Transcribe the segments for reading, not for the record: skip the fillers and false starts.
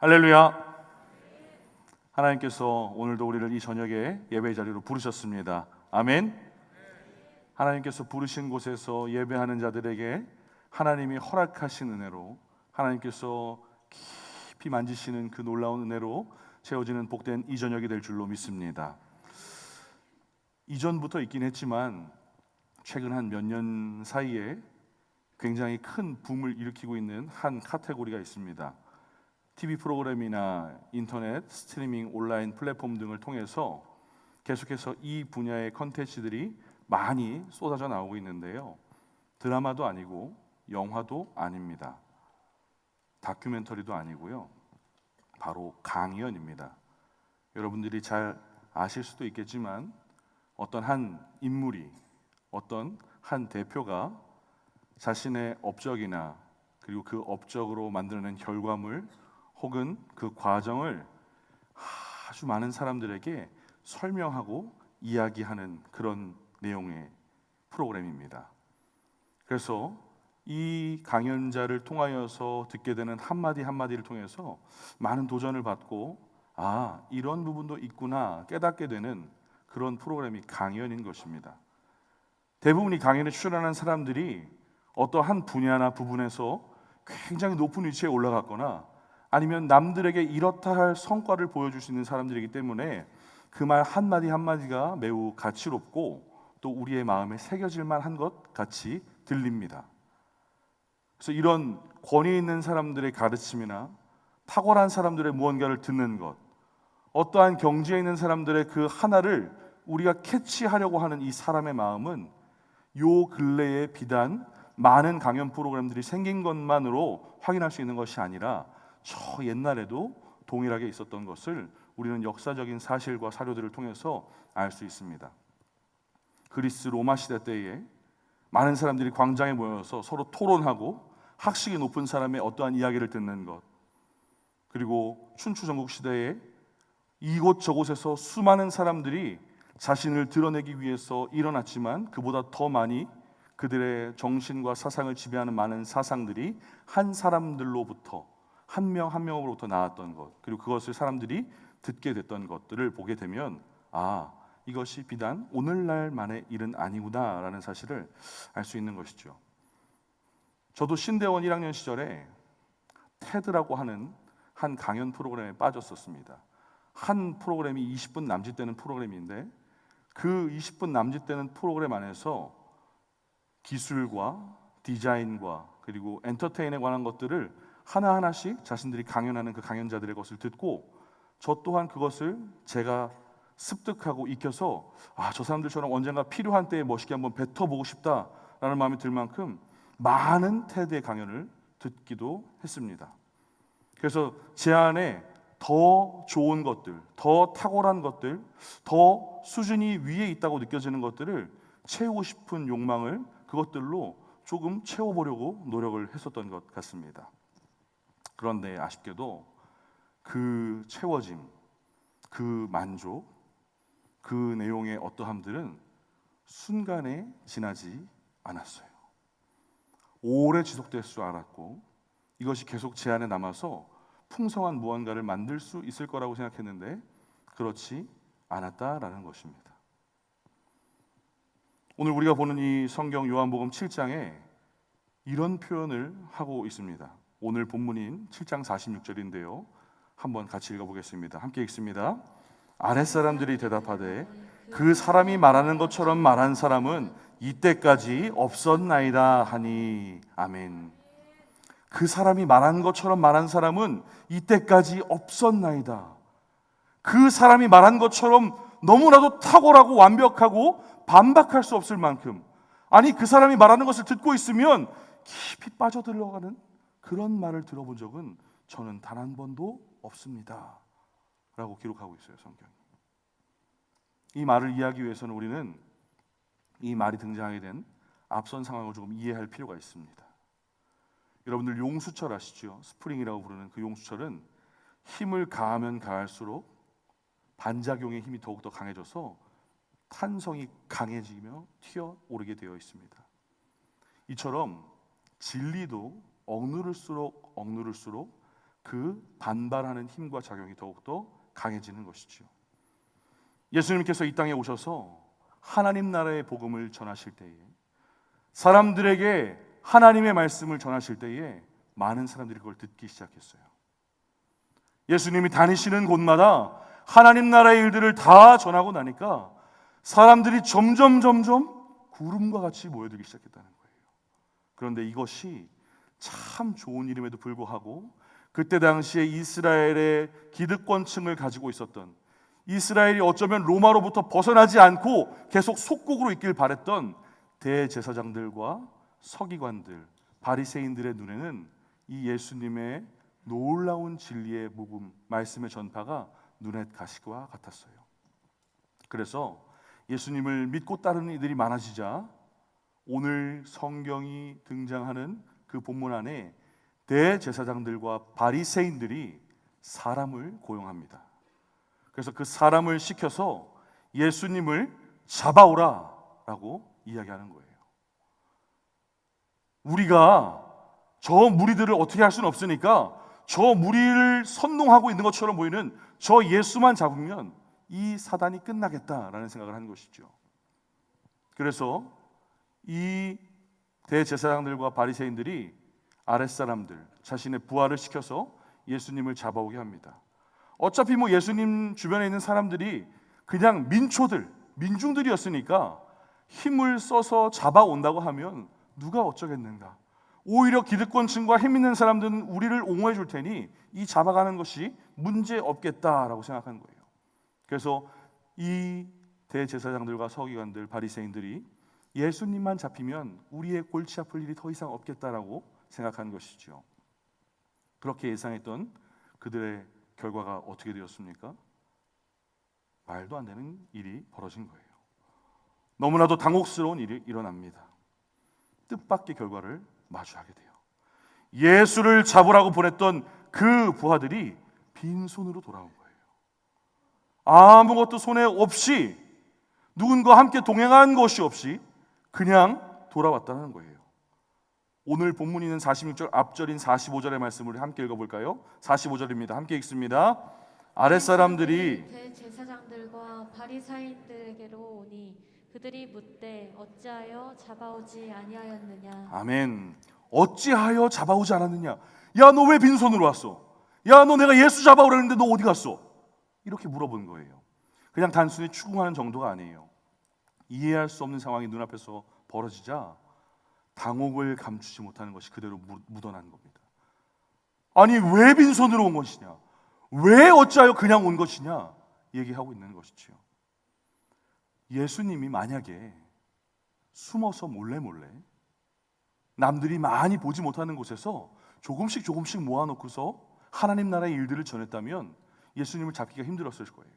할렐루야. 하나님께서 오늘도 우리를 이 저녁에 예배 자리로 부르셨습니다. 아멘. 하나님께서 부르신 곳에서 예배하는 자들에게 하나님이 허락하신 은혜로, 하나님께서 깊이 만지시는 그 놀라운 은혜로 채워지는 복된 이 저녁이 될 줄로 믿습니다. 이전부터 있긴 했지만 최근 한 몇 년 사이에 굉장히 큰 붐을 일으키고 있는 한 카테고리가 있습니다. TV 프로그램이나 인터넷, 스트리밍, 온라인 플랫폼 등을 통해서 계속해서 이 분야의 컨텐츠들이 많이 쏟아져 나오고 있는데요. 드라마도 아니고 영화도 아닙니다. 다큐멘터리도 아니고요. 바로 강연입니다. 여러분들이 잘 아실 수도 있겠지만 어떤 한 인물이, 어떤 한 대표가 자신의 업적이나 그리고 그 업적으로 만들어낸 결과물 혹은 그 과정을 아주 많은 사람들에게 설명하고 이야기하는 그런 내용의 프로그램입니다. 그래서 이 강연자를 통하여서 듣게 되는 한마디 한마디를 통해서 많은 도전을 받고 이런 부분도 있구나 깨닫게 되는 그런 프로그램이 강연인 것입니다. 대부분 이 강연에 출연하는 사람들이 어떠한 분야나 부분에서 굉장히 높은 위치에 올라갔거나 아니면 남들에게 이렇다 할 성과를 보여줄 수 있는 사람들이기 때문에 그 말 한마디 한마디가 매우 가치롭고 또 우리의 마음에 새겨질 만한 것 같이 들립니다. 그래서 이런 권위 있는 사람들의 가르침이나 탁월한 사람들의 무언가를 듣는 것, 어떠한 경지에 있는 사람들의 그 하나를 우리가 캐치하려고 하는 이 사람의 마음은 요 근래에 비단 많은 강연 프로그램들이 생긴 것만으로 확인할 수 있는 것이 아니라 저 옛날에도 동일하게 있었던 것을 우리는 역사적인 사실과 사료들을 통해서 알 수 있습니다. 그리스 로마 시대 때에 많은 사람들이 광장에 모여서 서로 토론하고 학식이 높은 사람의 어떠한 이야기를 듣는 것, 그리고 춘추 전국 시대에 이곳 저곳에서 수많은 사람들이 자신을 드러내기 위해서 일어났지만 그보다 더 많이 그들의 정신과 사상을 지배하는 많은 사상들이 한 사람들로부터 한 명 한 명으로부터 나왔던 것, 그리고 그것을 사람들이 듣게 됐던 것들을 보게 되면 이것이 비단 오늘날만의 일은 아니구나라는 사실을 알 수 있는 것이죠. 저도 신대원 1학년 시절에 테드라고 하는 한 강연 프로그램에 빠졌었습니다. 한 프로그램이 20분 남짓되는 프로그램인데 그 20분 남짓되는 프로그램 안에서 기술과 디자인과 그리고 엔터테인에 관한 것들을 하나하나씩 자신들이 강연하는 그 강연자들의 것을 듣고 저 또한 그것을 제가 습득하고 익혀서 저 사람들처럼 언젠가 필요한 때에 멋있게 한번 뱉어보고 싶다라는 마음이 들 만큼 많은 테드의 강연을 듣기도 했습니다. 그래서 제 안에 더 좋은 것들, 더 탁월한 것들, 더 수준이 위에 있다고 느껴지는 것들을 채우고 싶은 욕망을 그것들로 조금 채워보려고 노력을 했었던 것 같습니다. 그런데 아쉽게도 그 채워짐, 그 만족, 그 내용의 어떠함들은 순간에 지나지 않았어요. 오래 지속될 줄 알았고 이것이 계속 제 안에 남아서 풍성한 무언가를 만들 수 있을 거라고 생각했는데 그렇지 않았다라는 것입니다. 오늘 우리가 보는 이 성경 요한복음 7장에 이런 표현을 하고 있습니다. 오늘 본문인 7장 46절인데요. 한번 같이 읽어보겠습니다. 함께 읽습니다. 아랫사람들이 대답하되 그 사람이 말하는 것처럼 말한 사람은 이때까지 없었나이다 하니. 아멘. 그 사람이 말한 것처럼 말한 사람은 이때까지 없었나이다. 그 사람이 말한 것처럼 너무나도 탁월하고 완벽하고 반박할 수 없을 만큼, 아니 그 사람이 말하는 것을 듣고 있으면 깊이 빠져들어가는 그런 말을 들어본 적은 저는 단 한 번도 없습니다 라고 기록하고 있어요, 성경이. 이 말을 이해하기 위해서는 우리는 이 말이 등장하게 된 앞선 상황을 조금 이해할 필요가 있습니다. 여러분들 용수철 아시죠? 스프링이라고 부르는 그 용수철은 힘을 가하면 가할수록 반작용의 힘이 더욱더 강해져서 탄성이 강해지며 튀어오르게 되어 있습니다. 이처럼 진리도 억누를수록 그 반발하는 힘과 작용이 더욱더 강해지는 것이죠. 예수님께서 이 땅에 오셔서 하나님 나라의 복음을 전하실 때에, 사람들에게 하나님의 말씀을 전하실 때에 많은 사람들이 그걸 듣기 시작했어요. 예수님이 다니시는 곳마다 하나님 나라의 일들을 다 전하고 나니까 사람들이 점점 구름과 같이 모여들기 시작했다는 거예요. 그런데 이것이 참 좋은 일임에도 불구하고 그때 당시에 이스라엘의 기득권층을 가지고 있었던, 이스라엘이 어쩌면 로마로부터 벗어나지 않고 계속 속국으로 있길 바랬던 대제사장들과 서기관들, 바리새인들의 눈에는 이 예수님의 놀라운 진리의 복음, 말씀의 전파가 눈의 가시와 같았어요. 그래서 예수님을 믿고 따르는 이들이 많아지자 오늘 성경이 등장하는 그 본문 안에 대제사장들과 바리새인들이 사람을 고용합니다. 그래서 그 사람을 시켜서 예수님을 잡아오라 라고 이야기하는 거예요. 우리가 저 무리들을 어떻게 할 수는 없으니까 저 무리를 선동하고 있는 것처럼 보이는 저 예수만 잡으면 이 사단이 끝나겠다라는 생각을 한 것이죠. 그래서 이 대제사장들과 바리새인들이 아랫사람들, 자신의 부하를 시켜서 예수님을 잡아오게 합니다. 어차피 뭐 예수님 주변에 있는 사람들이 그냥 민중들이었으니까 힘을 써서 잡아온다고 하면 누가 어쩌겠는가. 오히려 기득권층과 힘 있는 사람들은 우리를 옹호해 줄 테니 이 잡아가는 것이 문제 없겠다라고 생각한 거예요. 그래서 이 대제사장들과 서기관들, 바리새인들이 예수님만 잡히면 우리의 골치 아플 일이 더 이상 없겠다라고 생각한 것이죠. 그렇게 예상했던 그들의 결과가 어떻게 되었습니까? 말도 안 되는 일이 벌어진 거예요. 너무나도 당혹스러운 일이 일어납니다. 뜻밖의 결과를 마주하게 돼요. 예수를 잡으라고 보냈던 그 부하들이 빈손으로 돌아온 거예요. 아무것도 손에 없이, 누군가 함께 동행한 것이 없이 그냥 돌아왔다는 거예요. 오늘 본문이 있는 46절 앞절인 45절의 말씀을 함께 읽어볼까요? 45절입니다. 함께 읽습니다. 아랫사람들이 대제사장들과 바리사인들에게로 오니 그들이 묻되 어찌하여 잡아오지 아니하였느냐. 아멘. 어찌하여 잡아오지 않았느냐. 야, 너 왜 빈손으로 왔어? 야, 너 내가 예수 잡아오라는데 너 어디 갔어? 이렇게 물어본 거예요. 그냥 단순히 추궁하는 정도가 아니에요. 이해할 수 없는 상황이 눈앞에서 벌어지자 당혹을 감추지 못하는 것이 그대로 묻어나는 겁니다. 아니, 왜 빈손으로 온 것이냐? 왜 어찌하여 그냥 온 것이냐? 얘기하고 있는 것이지요. 예수님이 만약에 숨어서 몰래 남들이 많이 보지 못하는 곳에서 조금씩 모아놓고서 하나님 나라의 일들을 전했다면 예수님을 잡기가 힘들었을 거예요.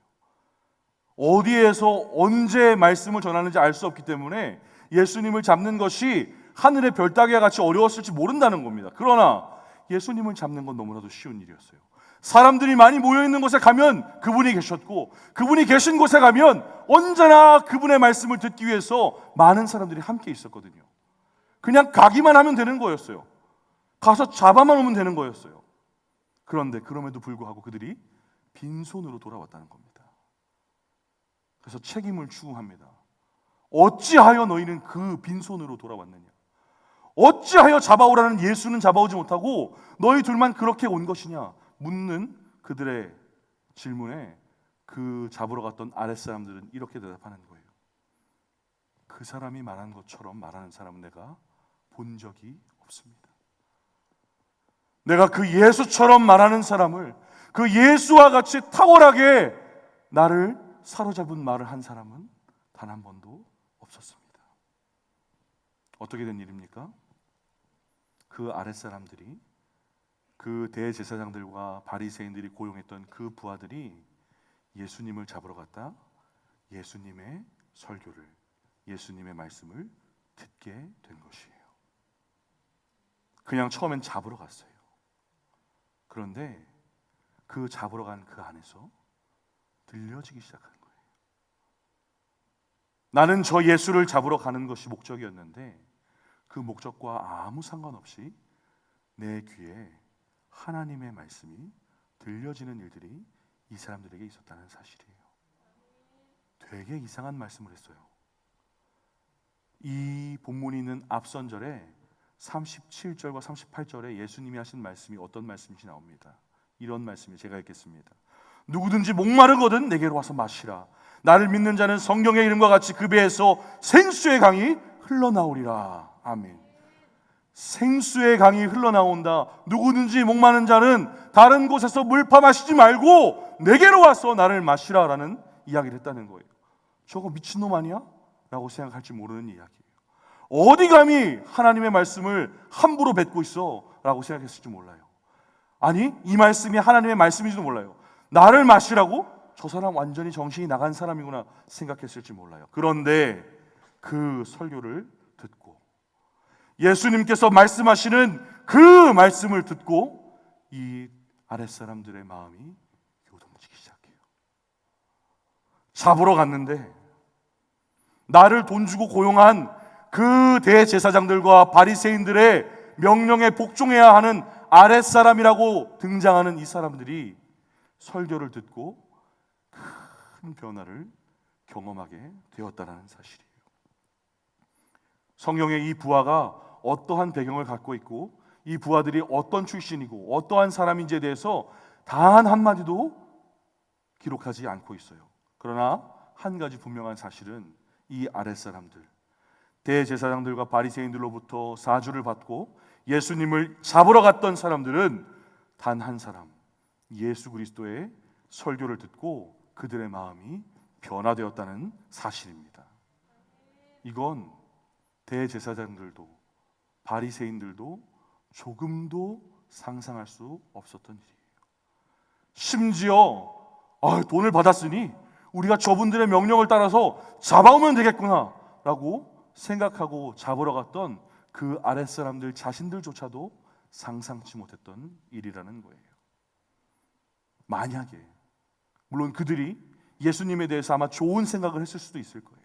어디에서 언제 말씀을 전하는지 알 수 없기 때문에 예수님을 잡는 것이 하늘의 별 따기와 같이 어려웠을지 모른다는 겁니다. 그러나 예수님을 잡는 건 너무나도 쉬운 일이었어요. 사람들이 많이 모여있는 곳에 가면 그분이 계셨고, 그분이 계신 곳에 가면 언제나 그분의 말씀을 듣기 위해서 많은 사람들이 함께 있었거든요. 그냥 가기만 하면 되는 거였어요. 가서 잡아만 오면 되는 거였어요. 그런데 그럼에도 불구하고 그들이 빈손으로 돌아왔다는 겁니다. 그래서 책임을 추궁합니다. 어찌하여 너희는 그 빈손으로 돌아왔느냐? 어찌하여 잡아오라는 예수는 잡아오지 못하고 너희 둘만 그렇게 온 것이냐? 묻는 그들의 질문에 그 잡으러 갔던 아랫사람들은 이렇게 대답하는 거예요. 그 사람이 말한 것처럼 말하는 사람은 내가 본 적이 없습니다. 내가 그 예수처럼 말하는 사람을, 그 예수와 같이 탁월하게 나를 사로잡은 말을 한 사람은 단 한 번도 없었습니다. 어떻게 된 일입니까? 그 아랫사람들이, 그 대제사장들과 바리새인들이 고용했던 그 부하들이 예수님을 잡으러 갔다 예수님의 설교를, 예수님의 말씀을 듣게 된 것이에요. 그냥 처음엔 잡으러 갔어요. 그런데 그 잡으러 간 그 안에서 들려지기 시작한 거예요. 나는 저 예수를 잡으러 가는 것이 목적이었는데 그 목적과 아무 상관없이 내 귀에 하나님의 말씀이 들려지는 일들이 이 사람들에게 있었다는 사실이에요. 되게 이상한 말씀을 했어요. 이 본문이 있는 앞선 절에 37절과 38절에 예수님이 하신 말씀이 어떤 말씀인지 나옵니다. 이런 말씀이 제가 읽겠습니다. 누구든지 목마르거든 내게로 와서 마시라. 나를 믿는 자는 성경의 이름과 같이 그 배에서 생수의 강이 흘러나오리라. 아멘. 생수의 강이 흘러나온다. 누구든지 목마른 자는 다른 곳에서 물파 마시지 말고 내게로 와서 나를 마시라라는 이야기를 했다는 거예요. 저거 미친놈 아니야? 라고 생각할지 모르는 이야기예요. 어디 감히 하나님의 말씀을 함부로 뱉고 있어? 라고 생각했을지 몰라요. 아니, 이 말씀이 하나님의 말씀인지도 몰라요. 나를 마시라고? 저 사람 완전히 정신이 나간 사람이구나 생각했을지 몰라요. 그런데 그 설교를 듣고 예수님께서 말씀하시는 그 말씀을 듣고 이 아랫사람들의 마음이 요동치기 시작해요. 잡으러 갔는데 나를 돈 주고 고용한 그 대제사장들과 바리새인들의 명령에 복종해야 하는 아랫사람이라고 등장하는 이 사람들이 설교를 듣고 큰 변화를 경험하게 되었다는 사실이에요. 성경의 이 부하가 어떠한 배경을 갖고 있고 이 부하들이 어떤 출신이고 어떠한 사람인지에 대해서 단 한마디도 기록하지 않고 있어요. 그러나 한 가지 분명한 사실은 이 아랫사람들, 대제사장들과 바리새인들로부터 사주를 받고 예수님을 잡으러 갔던 사람들은 단 한 사람, 예수 그리스도의 설교를 듣고 그들의 마음이 변화되었다는 사실입니다. 이건 대제사장들도 바리새인들도 조금도 상상할 수 없었던 일이에요. 심지어 돈을 받았으니 우리가 저분들의 명령을 따라서 잡아오면 되겠구나 라고 생각하고 잡으러 갔던 그 아랫사람들 자신들조차도 상상치 못했던 일이라는 거예요. 만약에 물론 그들이 예수님에 대해서 아마 좋은 생각을 했을 수도 있을 거예요.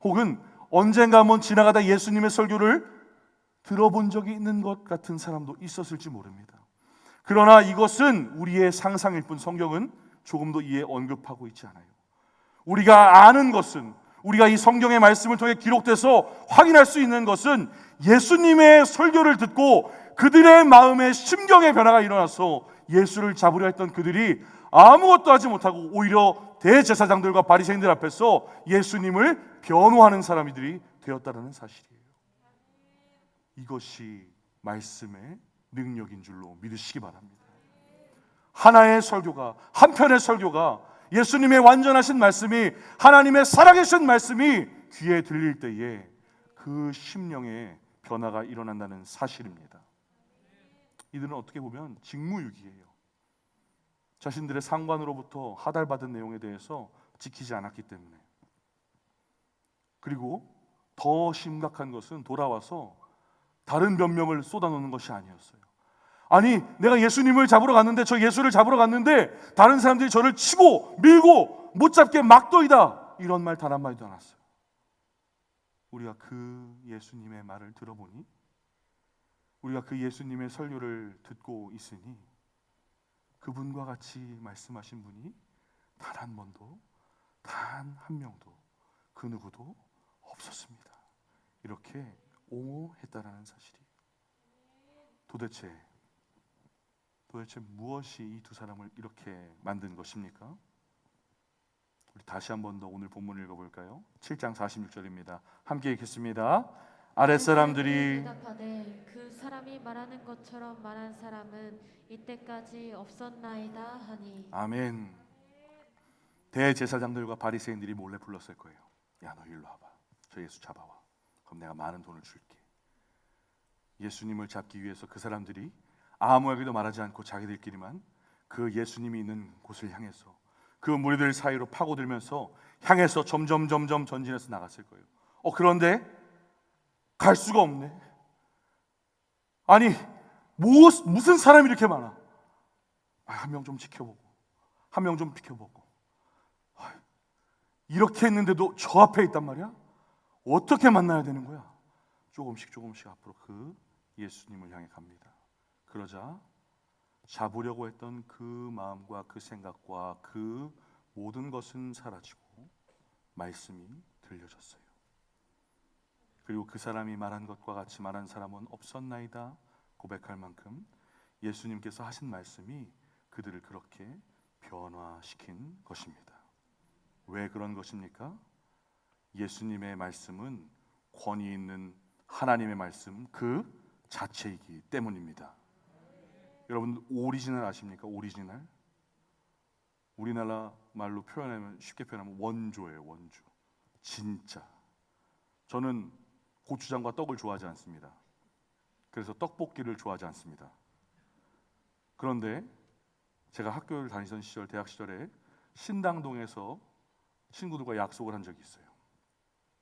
혹은 언젠가 한번 지나가다 예수님의 설교를 들어본 적이 있는 것 같은 사람도 있었을지 모릅니다. 그러나 이것은 우리의 상상일 뿐 성경은 조금도 이에 언급하고 있지 않아요. 우리가 아는 것은, 우리가 이 성경의 말씀을 통해 기록돼서 확인할 수 있는 것은 예수님의 설교를 듣고 그들의 마음에 심경의 변화가 일어나서 예수를 잡으려 했던 그들이 아무것도 하지 못하고 오히려 대제사장들과 바리새인들 앞에서 예수님을 변호하는 사람들이 되었다는 사실이에요. 이것이 말씀의 능력인 줄로 믿으시기 바랍니다. 하나의 설교가, 한편의 설교가 예수님의 완전하신 말씀이, 하나님의 살아계신 말씀이 귀에 들릴 때에 그 심령의 변화가 일어난다는 사실입니다. 이들은 어떻게 보면 직무유기예요. 자신들의 상관으로부터 하달받은 내용에 대해서 지키지 않았기 때문에. 그리고 더 심각한 것은 돌아와서 다른 변명을 쏟아놓는 것이 아니었어요. 아니, 내가 예수님을 잡으러 갔는데, 저 예수를 잡으러 갔는데 다른 사람들이 저를 치고 밀고 못 잡게 막더이다, 이런 말 단 한마디도 안 했어요. 우리가 그 예수님의 말을 들어보니, 우리가 그 예수님의 설교를 듣고 있으니 그분과 같이 말씀하신 분이 단 한 번도, 단 한 명도, 그 누구도 없었습니다. 이렇게 옹호했다라는 사실이. 도대체 무엇이 이 두 사람을 이렇게 만든 것입니까? 우리 다시 한 번 더 오늘 본문을 읽어볼까요? 7장 46절입니다. 함께 읽겠습니다. 아랫사람들이 대답하되 그 사람이 말하는 것처럼 말한 사람은 이때까지 없었나이다 하니. 아멘. 대제사장들과 바리새인들이 몰래 불렀을 거예요. 야, 너 일로 와봐. 저 예수 잡아와. 그럼 내가 많은 돈을 줄게. 예수님을 잡기 위해서 그 사람들이 아무에게도 말하지 않고 자기들끼리만 그 예수님이 있는 곳을 향해서 그 무리들 사이로 파고들면서 향해서 점점 전진해서 나갔을 거예요. 그런데 갈 수가 없네. 아니, 무슨 사람이 이렇게 많아? 한 명 좀 지켜보고, 한 명 좀 비켜보고. 이렇게 했는데도 저 앞에 있단 말이야? 어떻게 만나야 되는 거야? 조금씩 앞으로 그 예수님을 향해 갑니다. 그러자 잡으려고 했던 그 마음과 그 생각과 그 모든 것은 사라지고 말씀이 들려졌어요. 그리고 그 사람이 말한 것과 같이 말한 사람은 없었나이다 고백할 만큼 예수님께서 하신 말씀이 그들을 그렇게 변화시킨 것입니다. 왜 그런 것입니까? 예수님의 말씀은 권위 있는 하나님의 말씀 그 자체이기 때문입니다. 여러분 오리지널 아십니까? 오리지널? 우리나라 말로 표현하면 쉽게 표현하면 원조예요. 원조. 진짜. 저는 고추장과 떡을 좋아하지 않습니다. 그래서 떡볶이를 좋아하지 않습니다. 그런데 제가 학교를 다니던 시절, 대학 시절에 신당동에서 친구들과 약속을 한 적이 있어요.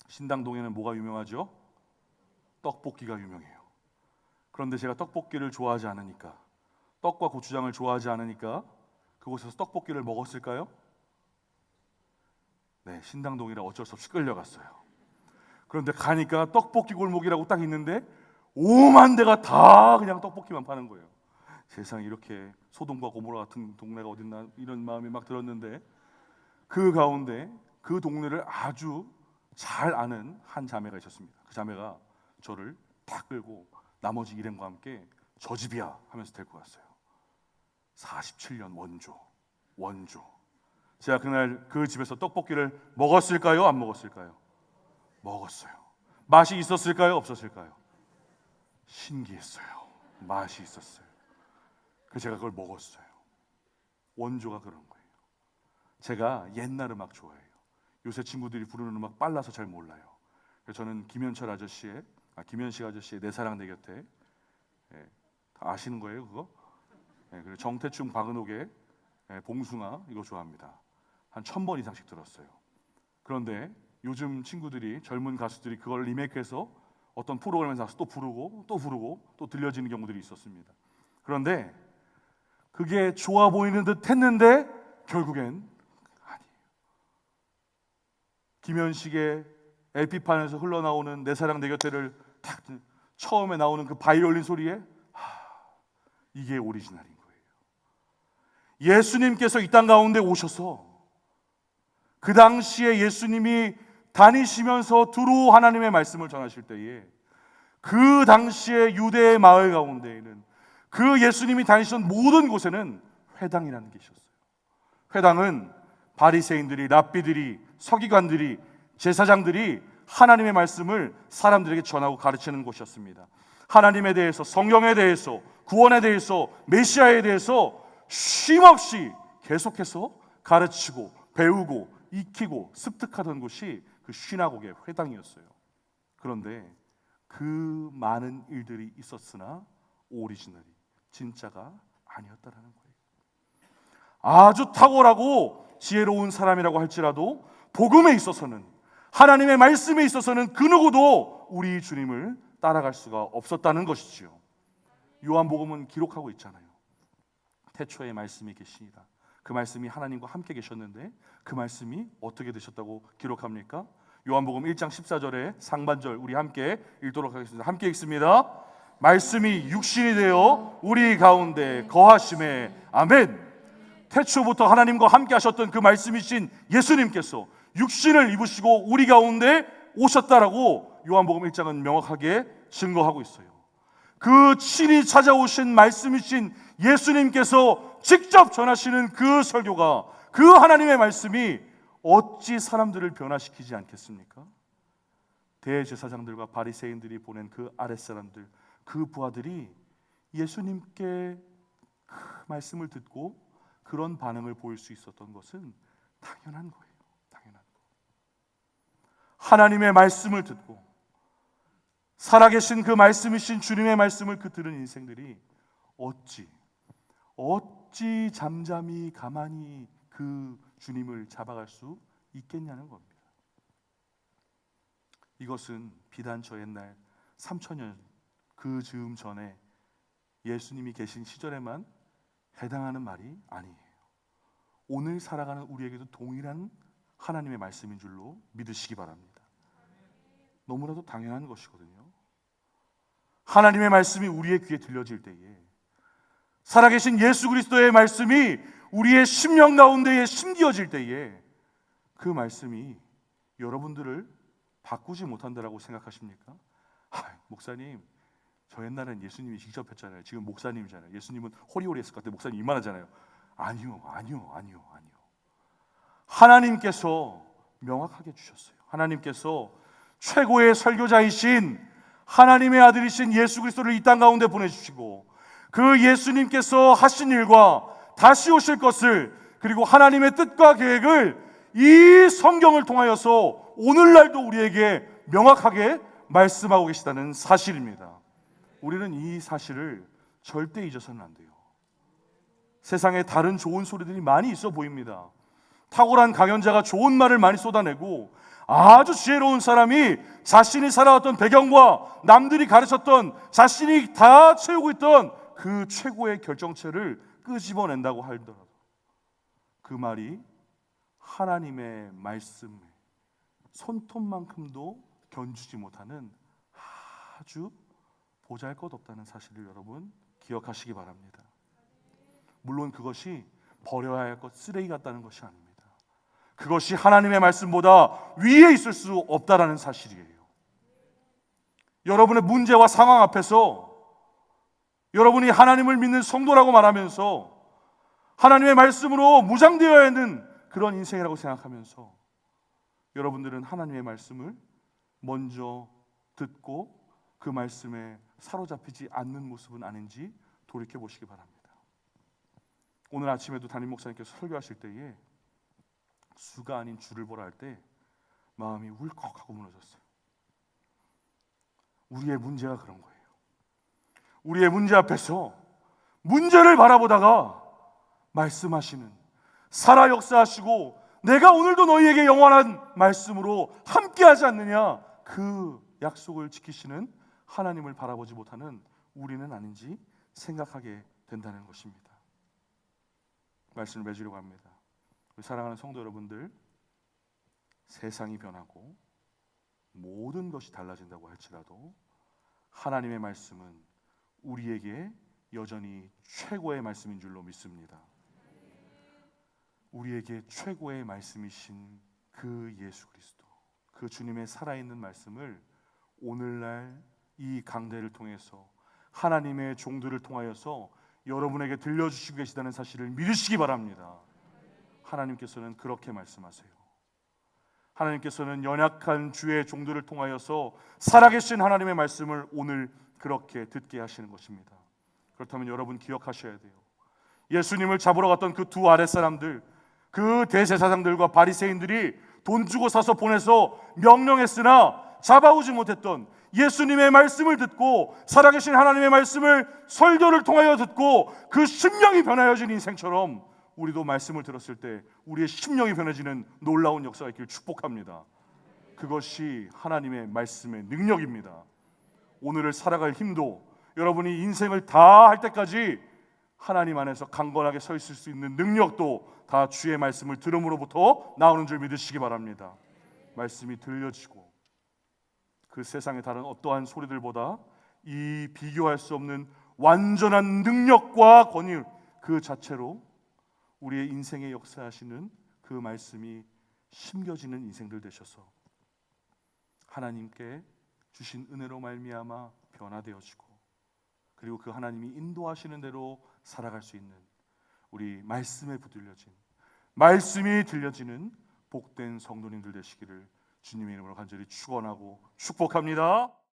신당동에는 뭐가 유명하죠? 떡볶이가 유명해요. 그런데 제가 떡볶이를 좋아하지 않으니까, 떡과 고추장을 좋아하지 않으니까 그곳에서 떡볶이를 먹었을까요? 네, 신당동이라 어쩔 수 없이 끌려갔어요. 그런데 가니까 떡볶이 골목이라고 딱 있는데 오만 대가 다 그냥 떡볶이만 파는 거예요. 세상에 이렇게 소돔과 고모라 같은 동네가 어딨나 이런 마음이 막 들었는데 그 가운데 그 동네를 아주 잘 아는 한 자매가 있었습니다. 그 자매가 저를 딱 끌고 나머지 일행과 함께 저 집이야 하면서 데리고 갔어요. 47년 원조. 제가 그날 그 집에서 떡볶이를 먹었을까요? 안 먹었을까요? 먹었어요. 맛이 있었을까요? 없었을까요? 신기했어요. 맛이 있었어요. 그래서 제가 그걸 먹었어요. 원조가 그런 거예요. 제가 옛날 음악 좋아해요. 요새 친구들이 부르는 음악 빨라서 잘 몰라요. 그래서 저는 김현식 아저씨의 내 사랑 내 곁에, 다 아시는 거예요 그거? 그리고 정태충 박은옥의 봉숭아 이거 좋아합니다. 한 1000번 이상씩 들었어요. 그런데 요즘 친구들이 젊은 가수들이 그걸 리메이크해서 어떤 프로그램에서 나와서 또 부르고 또 들려지는 경우들이 있었습니다. 그런데 그게 좋아 보이는 듯 했는데 결국엔 아니에요. 김현식의 LP판에서 흘러나오는 내 사랑 내 곁에를 딱 처음에 나오는 그 바이올린 소리에 이게 오리지널인 거예요. 예수님께서 이 땅 가운데 오셔서 그 당시에 예수님이 다니시면서 두루 하나님의 말씀을 전하실 때에 그 당시에 유대의 마을 가운데에는 그 예수님이 다니시던 모든 곳에는 회당이라는 게 있었어요. 회당은 바리새인들이, 랍비들이, 서기관들이, 제사장들이 하나님의 말씀을 사람들에게 전하고 가르치는 곳이었습니다. 하나님에 대해서, 성경에 대해서, 구원에 대해서, 메시아에 대해서 쉼없이 계속해서 가르치고 배우고 익히고 습득하던 곳이 그 시나고게 회당이었어요. 그런데 그 많은 일들이 있었으나 오리지널이 진짜가 아니었다라는 거예요. 아주 탁월하고 지혜로운 사람이라고 할지라도 복음에 있어서는, 하나님의 말씀에 있어서는 그 누구도 우리 주님을 따라갈 수가 없었다는 것이지요. 요한복음은 기록하고 있잖아요. 태초에 말씀이 계시니라. 그 말씀이 하나님과 함께 계셨는데 그 말씀이 어떻게 되셨다고 기록합니까? 요한복음 1장 14절에 상반절 우리 함께 읽도록 하겠습니다. 함께 읽습니다. 말씀이 육신이 되어 우리 가운데 거하심에 아멘. 태초부터 하나님과 함께 하셨던 그 말씀이신 예수님께서 육신을 입으시고 우리 가운데 오셨다라고 요한복음 1장은 명확하게 증거하고 있어요. 그 친히 찾아오신 말씀이신 예수님께서 직접 전하시는 그 설교가, 그 하나님의 말씀이 어찌 사람들을 변화시키지 않겠습니까? 대제사장들과 바리새인들이 보낸 그 아랫사람들, 그 부하들이 예수님께 그 말씀을 듣고 그런 반응을 보일 수 있었던 것은 당연한 거예요. 당연한 거. 하나님의 말씀을 듣고 살아계신 그 말씀이신 주님의 말씀을 그 들은 인생들이 어찌 잠잠히 가만히 그 주님을 잡아갈 수 있겠냐는 겁니다. 이것은 비단 저 옛날 3000년 그 즈음 전에 예수님이 계신 시절에만 해당하는 말이 아니에요. 오늘 살아가는 우리에게도 동일한 하나님의 말씀인 줄로 믿으시기 바랍니다. 너무나도 당연한 것이거든요. 하나님의 말씀이 우리의 귀에 들려질 때에 살아계신 예수 그리스도의 말씀이 우리의 심령 가운데에 심겨질 때에 그 말씀이 여러분들을 바꾸지 못한다라고 생각하십니까? 목사님, 저 옛날엔 예수님이 직접 했잖아요. 지금 목사님이잖아요. 예수님은 호리호리 했을 것 같아요. 목사님 이만하잖아요. 아니요. 하나님께서 명확하게 주셨어요. 하나님께서 최고의 설교자이신 하나님의 아들이신 예수 그리스도를 이 땅 가운데 보내주시고, 그 예수님께서 하신 일과 다시 오실 것을, 그리고 하나님의 뜻과 계획을 이 성경을 통하여서 오늘날도 우리에게 명확하게 말씀하고 계시다는 사실입니다. 우리는 이 사실을 절대 잊어서는 안 돼요. 세상에 다른 좋은 소리들이 많이 있어 보입니다. 탁월한 강연자가 좋은 말을 많이 쏟아내고, 아주 지혜로운 사람이 자신이 살아왔던 배경과 남들이 가르쳤던, 자신이 다 채우고 있던 그 최고의 결정체를 끄집어낸다고 하더라도 그 말이 하나님의 말씀에 손톱만큼도 견주지 못하는 아주 보잘것없다는 사실을 여러분 기억하시기 바랍니다. 물론 그것이 버려야 할 것, 쓰레기 같다는 것이 아닙니다. 그것이 하나님의 말씀보다 위에 있을 수 없다라는 사실이에요. 여러분의 문제와 상황 앞에서 여러분이 하나님을 믿는 성도라고 말하면서 하나님의 말씀으로 무장되어야 하는 그런 인생이라고 생각하면서 여러분들은 하나님의 말씀을 먼저 듣고 그 말씀에 사로잡히지 않는 모습은 아닌지 돌이켜 보시기 바랍니다. 오늘 아침에도 담임 목사님께서 설교하실 때에 수가 아닌 주를 보라 할 때 마음이 울컥하고 무너졌어요. 우리의 문제가 그런 거예요. 우리의 문제 앞에서 문제를 바라보다가 말씀하시는, 살아 역사하시고 내가 오늘도 너희에게 영원한 말씀으로 함께하지 않느냐, 그 약속을 지키시는 하나님을 바라보지 못하는 우리는 아닌지 생각하게 된다는 것입니다. 말씀을 맺으려고 합니다. 우리 사랑하는 성도 여러분들, 세상이 변하고 모든 것이 달라진다고 할지라도 하나님의 말씀은 우리에게 여전히 최고의 말씀인 줄로 믿습니다. 우리에게 최고의 말씀이신 그 예수 그리스도, 그 주님의 살아있는 말씀을 오늘날 이 강대를 통해서 하나님의 종들을 통하여서 여러분에게 들려주시고 계시다는 사실을 믿으시기 바랍니다. 하나님께서는 그렇게 말씀하세요. 하나님께서는 연약한 주의 종들을 통하여서 살아계신 하나님의 말씀을 오늘 그렇게 듣게 하시는 것입니다. 그렇다면 여러분 기억하셔야 돼요. 예수님을 잡으러 갔던 그 두 아랫사람들, 그 대제사장들과 바리새인들이 돈 주고 사서 보내서 명령했으나 잡아오지 못했던 예수님의 말씀을 듣고 살아계신 하나님의 말씀을 설교를 통하여 듣고 그 심령이 변하여진 인생처럼 우리도 말씀을 들었을 때 우리의 심령이 변해지는 놀라운 역사가 있기를 축복합니다. 그것이 하나님의 말씀의 능력입니다. 오늘을 살아갈 힘도, 여러분이 인생을 다 할 때까지 하나님 안에서 강건하게 서 있을 수 있는 능력도 다 주의 말씀을 들음으로부터 나오는 줄 믿으시기 바랍니다. 말씀이 들려지고 그 세상의 다른 어떠한 소리들보다 이 비교할 수 없는 완전한 능력과 권위 그 자체로 우리의 인생에 역사하시는 그 말씀이 심겨지는 인생들 되셔서 하나님께 주신 은혜로 말미암아 변화되어지고, 그리고 그 하나님이 인도하시는 대로 살아갈 수 있는 우리 말씀에 붙들려진, 말씀이 들려지는 복된 성도님들 되시기를 주님의 이름으로 간절히 축원하고 축복합니다.